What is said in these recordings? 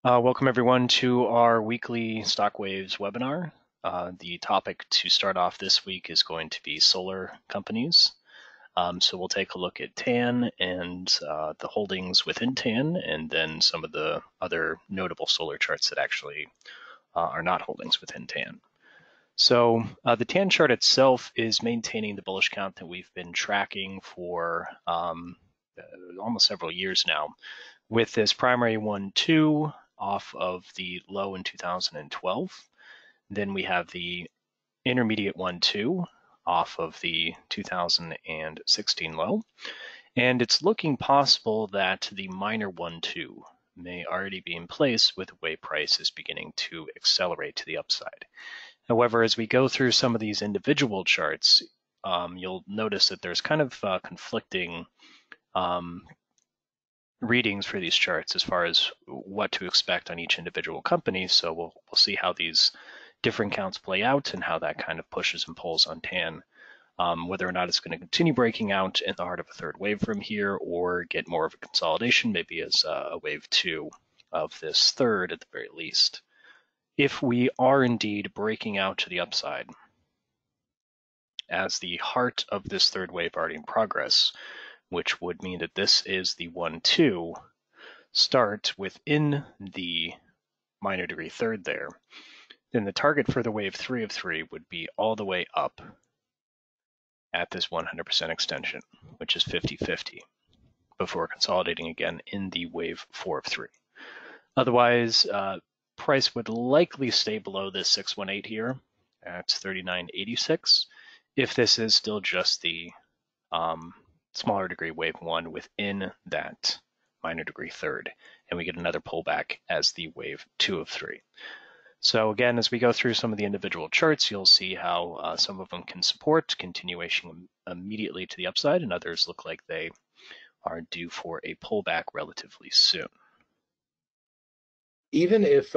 Welcome everyone to our weekly Stock Waves webinar. The topic to start off this week is going to be solar companies. So we'll take a look at TAN and the holdings within TAN, and then some of the other notable solar charts that actually are not holdings within TAN. So the TAN chart itself is maintaining the bullish count that we've been tracking for almost several years now, with this primary 1-2 off of the low in 2012. Then we have the intermediate 1-2 off of the 2016 low. And it's looking possible that the minor 1-2 may already be in place with the way price is beginning to accelerate to the upside. However, as we go through some of these individual charts, you'll notice that there's kind of conflicting readings for these charts as far as what to expect on each individual company. So we'll see how these different counts play out and how that kind of pushes and pulls on TAN, whether or not it's going to continue breaking out in the heart of a third wave from here or get more of a consolidation, maybe as a wave 2 of this third at the very least. If we are indeed breaking out to the upside as the heart of this third wave already in progress, which would mean that this is the 1-2 start within the minor degree third there, then the target for the wave 3 of 3 would be all the way up at this 100% extension, which is 50-50, before consolidating again in the wave 4 of 3. Otherwise, price would likely stay below this 618 here at 39.86 if this is still just the smaller degree wave 1 within that minor degree third, and we get another pullback as the wave 2 of 3. So again, as we go through some of the individual charts, you'll see how some of them can support continuation immediately to the upside, and others look like they are due for a pullback relatively soon. Even if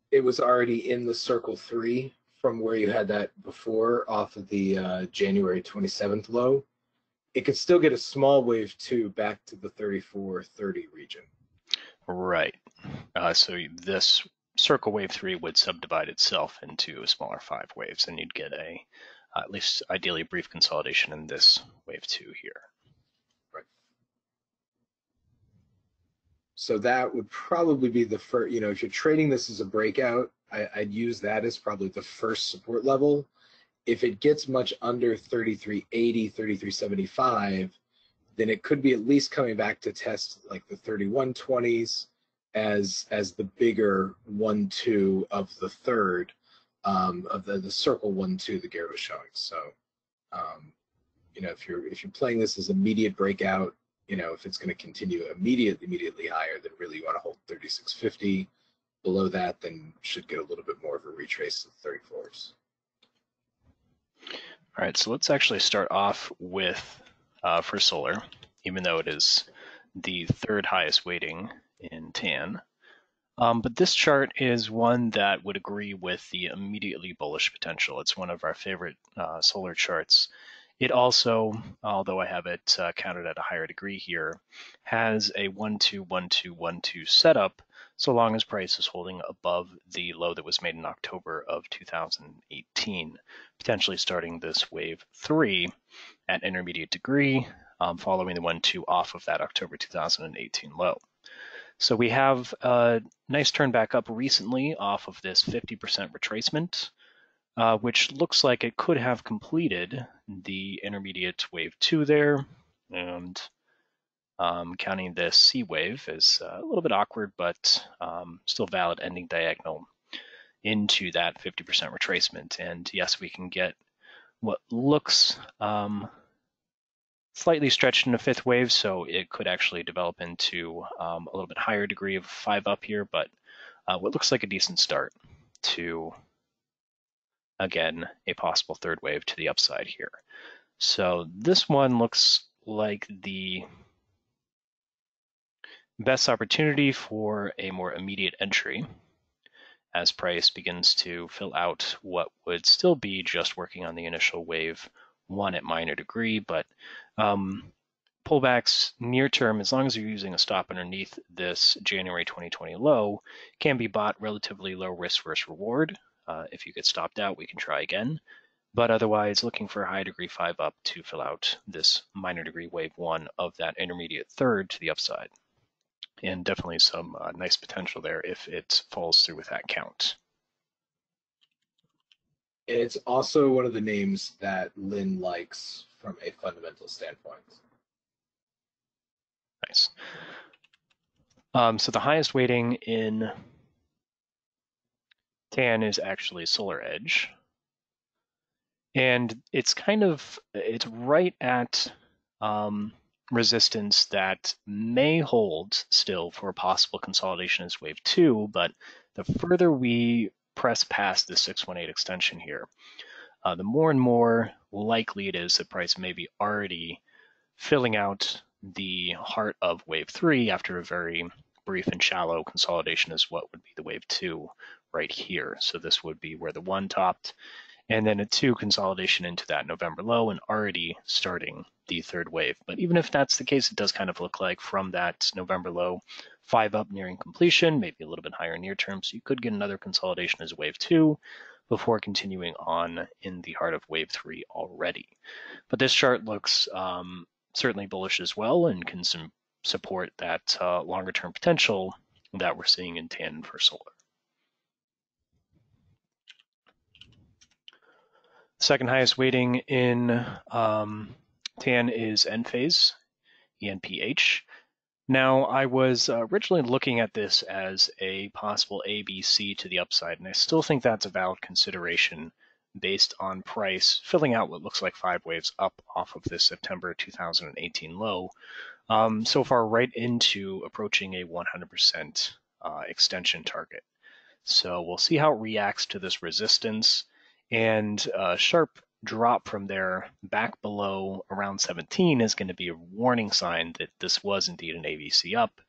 it was already in the circle 3 from where you had that before off of the January 27th low, it could still get a small wave 2 back to the 34.30 region. Right. So this circle wave 3 would subdivide itself into a smaller 5 waves, and you'd get a, at least ideally, brief consolidation in this wave 2 here. Right. So that would probably be the first, if you're trading this as a breakout, I'd use that as probably the first support level. If it gets much under 33.80, 33.75, then it could be at least coming back to test like the 31.20s as the bigger 1-2 of the third of the circle 1-2 the Garrett was showing. So if you're playing this as immediate breakout, if it's going to continue immediately higher, then really you want to hold 36.50. Below that, then should get a little bit more of a retrace of 34s. All right, so let's actually start off with, for solar, even though it is the third highest weighting in TAN. But this chart is one that would agree with the immediately bullish potential. It's one of our favorite solar charts. It also, although I have it counted at a higher degree here, has a 1-2, 1-2, 1-2 setup, so long as price is holding above the low that was made in October of 2018, potentially starting this wave 3 at intermediate degree, following the 1-2 off of that October 2018 low. So we have a nice turn back up recently off of this 50% retracement, which looks like it could have completed the intermediate wave 2 there, and counting this C wave is a little bit awkward, but still valid ending diagonal into that 50% retracement. And yes, we can get what looks slightly stretched in a fifth wave, so it could actually develop into a little bit higher degree of 5 up here, but what looks like a decent start to, again, a possible third wave to the upside here. So this one looks like the best opportunity for a more immediate entry as price begins to fill out what would still be just working on the initial wave 1 at minor degree, but pullbacks near term, as long as you're using a stop underneath this January 2020 low, can be bought relatively low risk versus reward. If you get stopped out, we can try again. But otherwise, looking for a high degree 5 up to fill out this minor degree wave 1 of that intermediate third to the upside. And definitely some nice potential there if it falls through with that count. It's also one of the names that Lynn likes from a fundamental standpoint. Nice. So the highest weighting in TAN is actually Solar Edge. And it's right at resistance that may hold still for a possible consolidation as wave 2, but the further we press past the 618 extension here, the more and more likely it is that price may be already filling out the heart of wave 3 after a very brief and shallow consolidation is what would be the wave 2 right here. So this would be where the 1 topped, and then a 2 consolidation into that November low and already starting the third wave. But even if that's the case, it does kind of look like from that November low, 5 up nearing completion, maybe a little bit higher near term. So you could get another consolidation as wave 2 before continuing on in the heart of wave 3 already. But this chart looks certainly bullish as well and can support that longer term potential that we're seeing in TAN for solar. Second highest weighting in TAN is Nphase, ENPH. Now, I was originally looking at this as a possible ABC to the upside, and I still think that's a valid consideration based on price filling out what looks like 5 waves up off of this September 2018 low, so far right into approaching a 100% extension target. So we'll see how it reacts to this resistance, and a sharp drop from there back below around 17 is going to be a warning sign that this was indeed an ABC up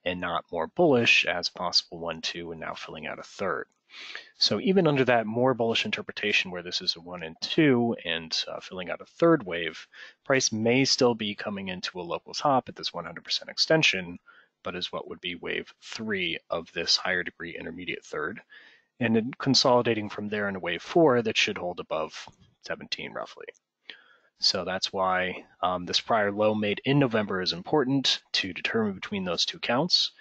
and not more bullish as possible 1-2 and now filling out a third. So even under that more bullish interpretation where this is a 1 and 2 and filling out a third wave, price may still be coming into a local top at this 100% extension, but is what would be wave 3 of this higher degree intermediate third, and then consolidating from there into wave 4 that should hold above 17 roughly. So that's why this prior low made in November is important to determine between those two counts,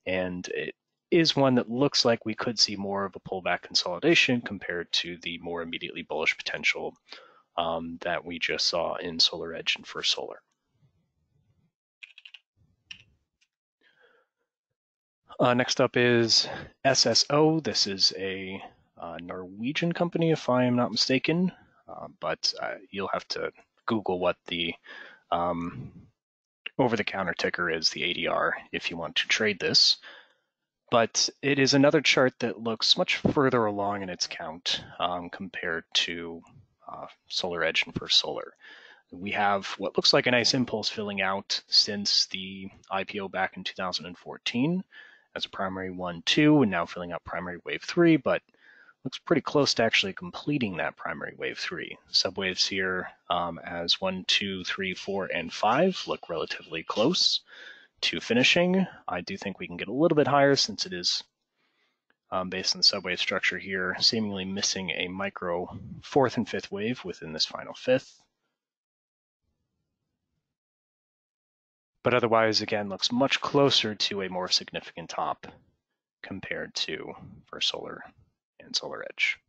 and it is one that looks like we could see more of a pullback consolidation compared to the more immediately bullish potential that we just saw in Solar Edge and First Solar. Next up is SSO. This is a Norwegian company, if I am not mistaken, but you'll have to Google what the over-the-counter ticker is, the ADR, if you want to trade this. But it is another chart that looks much further along in its count compared to Solar Edge and First Solar. We have what looks like a nice impulse filling out since the IPO back in 2014 as a primary 1-2 and now filling out primary wave 3, but looks pretty close to actually completing that primary wave 3. Subwaves here as 1, 2, 3, 4, and 5 look relatively close to finishing. I do think we can get a little bit higher since it is based on the subwave structure here, seemingly missing a micro 4th and 5th wave within this final 5th. But otherwise, again, looks much closer to a more significant top compared to First Solar and Solar Edge.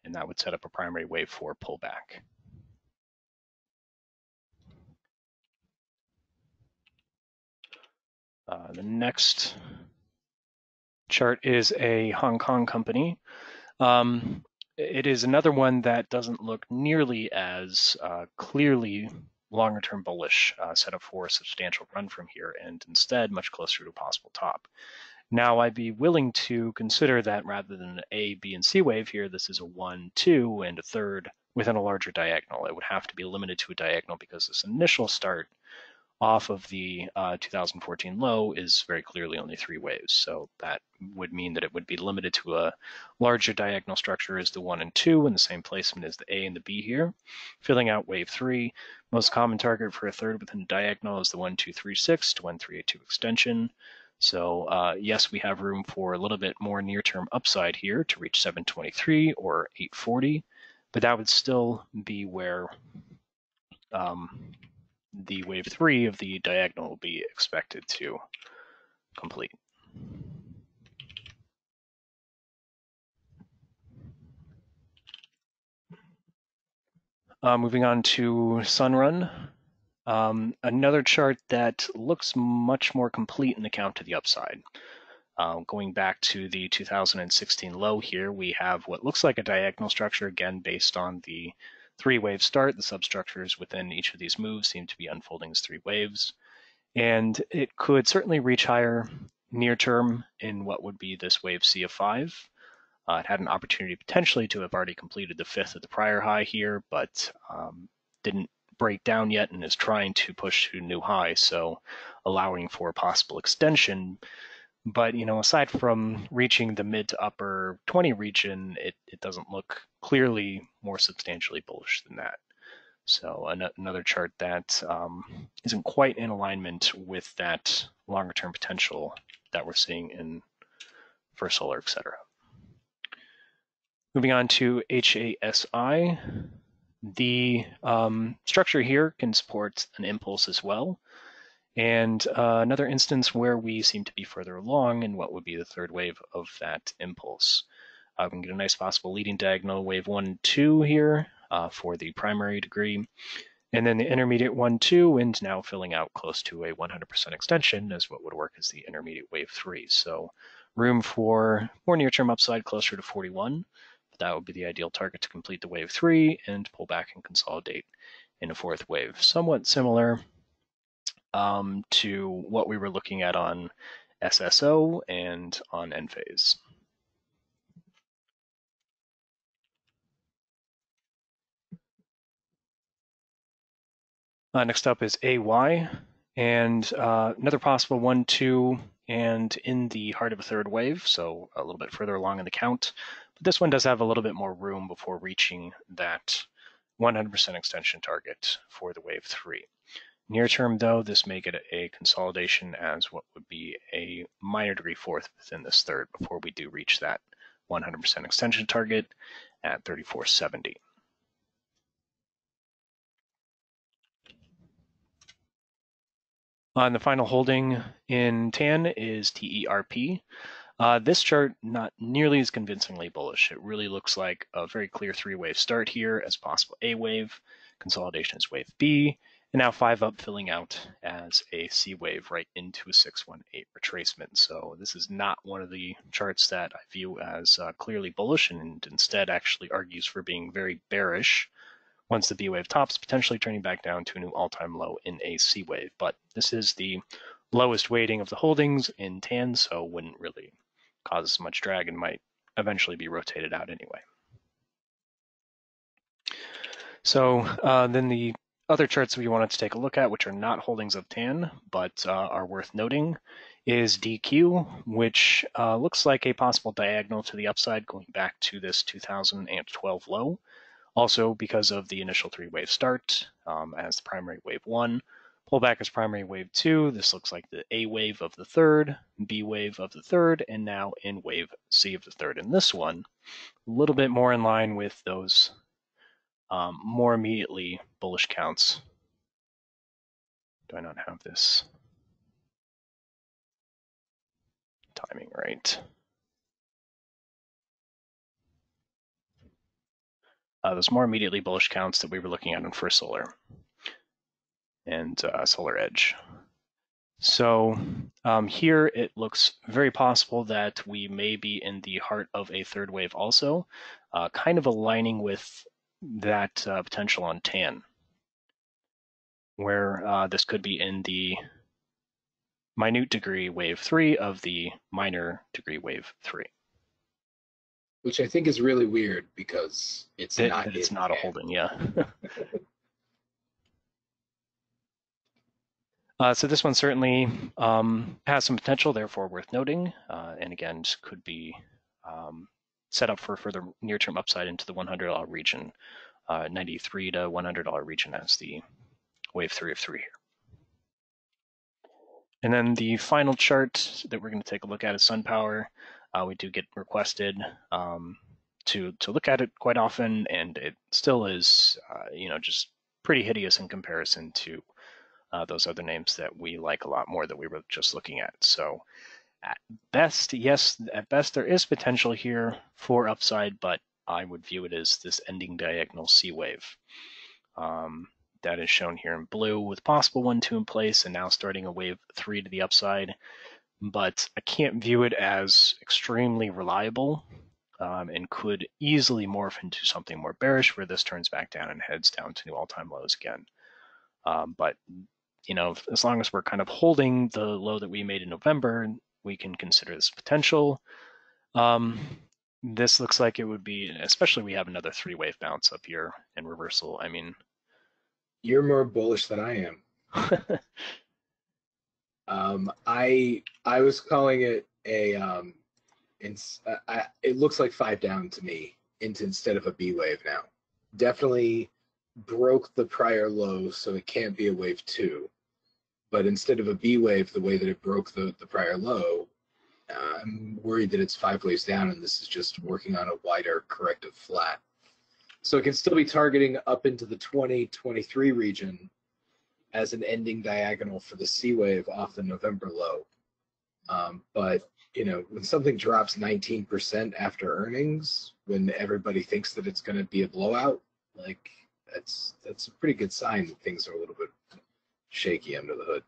And that would set up a primary wave 4 pullback. The next chart is a Hong Kong company. It is another one that doesn't look nearly as clearly longer-term bullish, set up for a substantial run from here, and instead much closer to a possible top. Now, I'd be willing to consider that rather than an A, B, and C wave here, this is a 1, 2, and a third within a larger diagonal. It would have to be limited to a diagonal because this initial start off of the 2014 low is very clearly only 3 waves. So that would mean that it would be limited to a larger diagonal structure as the 1 and 2 in the same placement as the A and the B here. Filling out wave 3, most common target for a third within a diagonal is the 1236 to 1382 extension. So yes, we have room for a little bit more near-term upside here to reach 723 or 840, but that would still be where the wave 3 of the diagonal will be expected to complete. Moving on to SunRun. Another chart that looks much more complete in the count to the upside. Going back to the 2016 low here, we have what looks like a diagonal structure, again, based on the 3-wave start. The substructures within each of these moves seem to be unfolding as 3 waves. And it could certainly reach higher near term in what would be this wave C of 5. It had an opportunity potentially to have already completed the 5th of the prior high here, but didn't break down yet and is trying to push to a new high, so allowing for a possible extension. But, aside from reaching the mid to upper 20 region, it doesn't look clearly more substantially bullish than that. So another chart that isn't quite in alignment with that longer term potential that we're seeing in First Solar, etc. Moving on to HASI, the structure here can support an impulse as well. And another instance where we seem to be further along in what would be the 3rd wave of that impulse. We can get a nice possible leading diagonal wave 1 and 2 here for the primary degree. And then the intermediate 1, 2, and now filling out close to a 100% extension as what would work as the intermediate wave 3. So room for more near-term upside closer to 41. But that would be the ideal target to complete the wave 3 and pull back and consolidate in a 4th wave. Somewhat similar to what we were looking at on SSO and on Nphase. Next up is AY, and another possible 1, 2, and in the heart of a 3rd wave, so a little bit further along in the count. But this one does have a little bit more room before reaching that 100% extension target for the wave 3. Near term, though, this may get a consolidation as what would be a minor degree 4th within this 3rd before we do reach that 100% extension target at 3470. The final holding in TAN is TERP. This chart not nearly as convincingly bullish. It really looks like a very clear 3-wave start here as possible A wave, consolidation as wave B, and now 5 up filling out as a C wave right into a 618 retracement. So this is not one of the charts that I view as clearly bullish, and instead actually argues for being very bearish once the B wave tops, potentially turning back down to a new all-time low in a C wave. But this is the lowest weighting of the holdings in TAN, so wouldn't really cause much drag and might eventually be rotated out anyway. So then the other charts we wanted to take a look at, which are not holdings of TAN, but are worth noting, is DQ, which looks like a possible diagonal to the upside going back to this 2012 low. Also, because of the initial 3-wave start as the primary wave 1, pullback as primary wave 2. This looks like the A wave of the 3rd, B wave of the 3rd, and now in wave C of the 3rd. And this one, a little bit more in line with those more immediately bullish counts. Do I not have this timing right? Those more immediately bullish counts that we were looking at in First Solar and Solar Edge. So here it looks very possible that we may be in the heart of a 3rd wave also, kind of aligning with that potential on TAN, where this could be in the minute degree wave 3 of the minor degree wave 3. Which I think is really weird because it's not a holding, yeah. So this one certainly has some potential, therefore worth noting, and again, could be set up for further near-term upside into the $100 region, $93 to $100 region as the wave 3 of 3 here. And then the final chart that we're going to take a look at is SunPower. We do get requested to look at it quite often, and it still is, just pretty hideous in comparison to those other names that we like a lot more that we were just looking at. So at best, yes, at best there is potential here for upside, but I would view it as this ending diagonal C wave. That is shown here in blue with possible 1, 2 in place and now starting a wave 3 to the upside. But I can't view it as extremely reliable and could easily morph into something more bearish where this turns back down and heads down to new all-time lows again. But as long as we're kind of holding the low that we made in November, we can consider this potential. This looks like it would be, especially we have another 3-wave bounce up here in reversal. I mean, you're more bullish than I am. I was calling it it looks like 5 down to me instead of a B wave now. Definitely broke the prior low, so it can't be a wave 2. But instead of a B wave, the way that it broke the prior low, I'm worried that it's 5 waves down and this is just working on a wider corrective flat. So it can still be targeting up into the 2023 region as an ending diagonal for the C wave off the November low. But when something drops 19% after earnings, when everybody thinks that it's going to be a blowout, like that's a pretty good sign that things are a little bit shaky under the hood.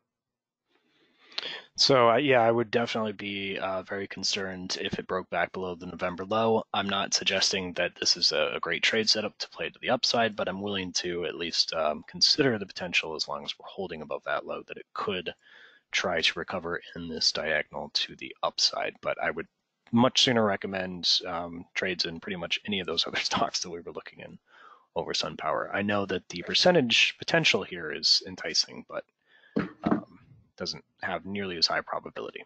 So I would definitely be very concerned if it broke back below the November low. I'm not suggesting that this is a great trade setup to play to the upside, but I'm willing to at least consider the potential, as long as we're holding above that low, that it could try to recover in this diagonal to the upside. But I would much sooner recommend trades in pretty much any of those other stocks that we were looking in over SunPower. I know that the percentage potential here is enticing, but doesn't have nearly as high probability.